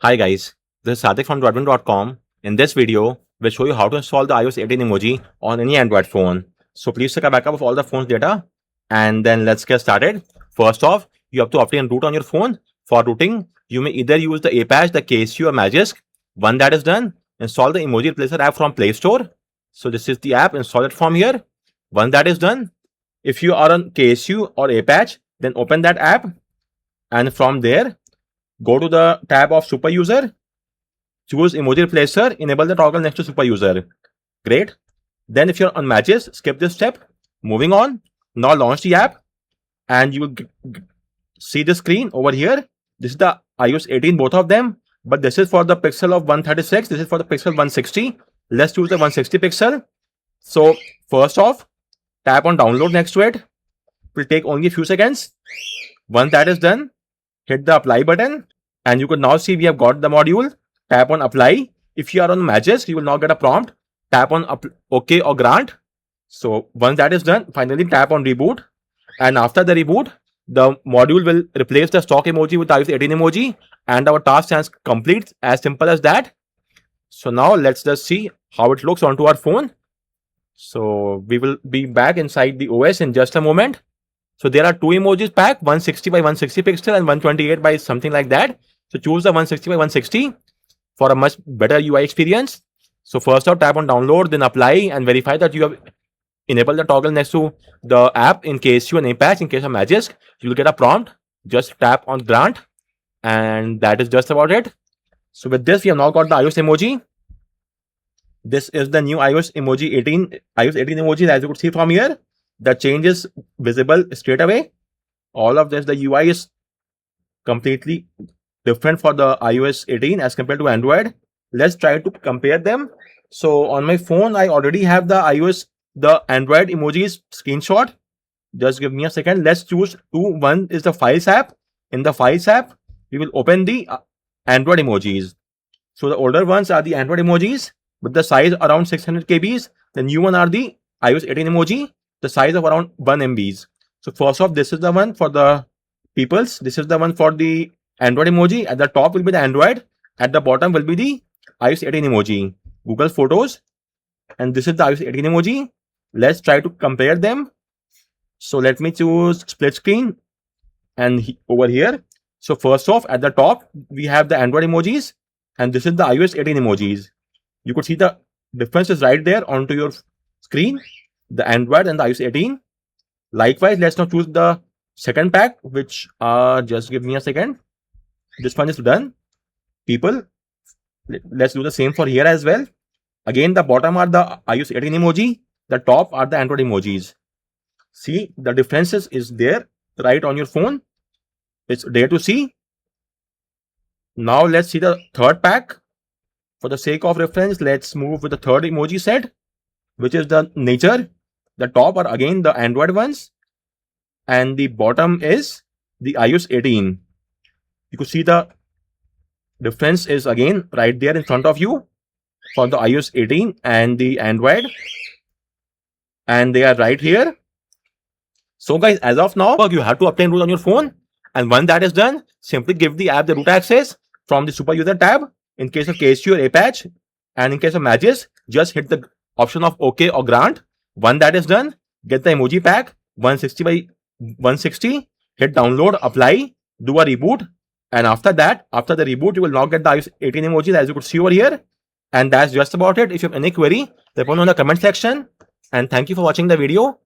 Hi guys, this is Sadik from Droidwin.com. In this video, we'll show you how to install the iOS 18 emoji on any Android phone. So please take a backup of all the phone's data and then let's get started. First off, you have to obtain root on your phone. For rooting, you may either use the Apache, the KSU or Magisk. Once that is done, install the Emoji Replacer app from Play Store. So this is the app, install it from here. Once that is done, if you are on KSU or Apache, then open that app and from there, go to the tab of Super User, choose Emoji Replacer, enable the toggle next to Super User. Great. Then if you're on Matches, skip this step. Moving on. Now launch the app and you will see the screen over here. This is the iOS 18, both of them. But this is for the pixel of 136. This is for the pixel 160. Let's choose the 160 pixel. So first off, tap on download next to it. It will take only a few seconds. Once that is done, hit the apply button and you could now see we have got the module. Tap on apply. If you are on Magisk, you will now get a prompt. Tap on OK or grant. So once that is done, finally tap on reboot. And after the reboot, the module will replace the stock emoji with iOS 18 emoji and our task stands complete. As simple as that. So now let's just see how it looks onto our phone. So we will be back inside the OS in just a moment. So there are two emojis pack, 160 by 160 pixel and 128 by something like that. So choose the 160 by 160 for a much better UI experience. So first out, tap on download, then apply and verify that you have enabled the toggle next to the app. In case you an Apache, in case of Magisk, you will get a prompt. Just tap on grant and that is just about it. So with this, we have now got the iOS emoji. This is the new iOS emoji 18, iOS 18 emoji as you could see from here. The change is visible straight away. All of this, the UI is completely different for the iOS 18 as compared to Android. Let's try to compare them. So on my phone, I already have the Android emojis screenshot. Just give me a second. Let's choose two. One is the Files app. In the Files app, we will open the Android emojis. So the older ones are the Android emojis with the size around 600 kbs. The new one are the iOS 18 emoji, the size of around 1 MBs. So first off, this is the one for the peoples. This is the one for the Android emoji. At the top will be the Android. At the bottom will be the iOS 18 emoji. Google Photos. And this is the iOS 18 emoji. Let's try to compare them. So let me choose split screen and over here. So first off, at the top, we have the Android emojis and this is the iOS 18 emojis. You could see the difference is right there onto your screen, the Android and the iOS 18. Likewise, let's now choose the second pack, which just give me a second. This one is done. People, let's do the same for here as well. Again, the bottom are the iOS 18 emoji. The top are the Android emojis. See, the differences is there right on your phone. It's there to see. Now let's see the third pack. For the sake of reference, let's move with the third emoji set, which is the nature. The top are again the Android ones. And the bottom is the iOS 18. You could see the difference is again right there in front of you for the iOS 18 and the Android. And they are right here. So guys, as of now, you have to obtain root on your phone. And once that is done, simply give the app the root access from the Super User tab. In case of KSU or Apache, and in case of Magisk, just hit the option of OK or grant. Once that is done, get the emoji pack 160 by 160, hit download, apply, do a reboot. And after that, after the reboot, you will now get the iOS 18 emojis as you could see over here. And that's just about it. If you have any query, let me know in the comment section. And thank you for watching the video.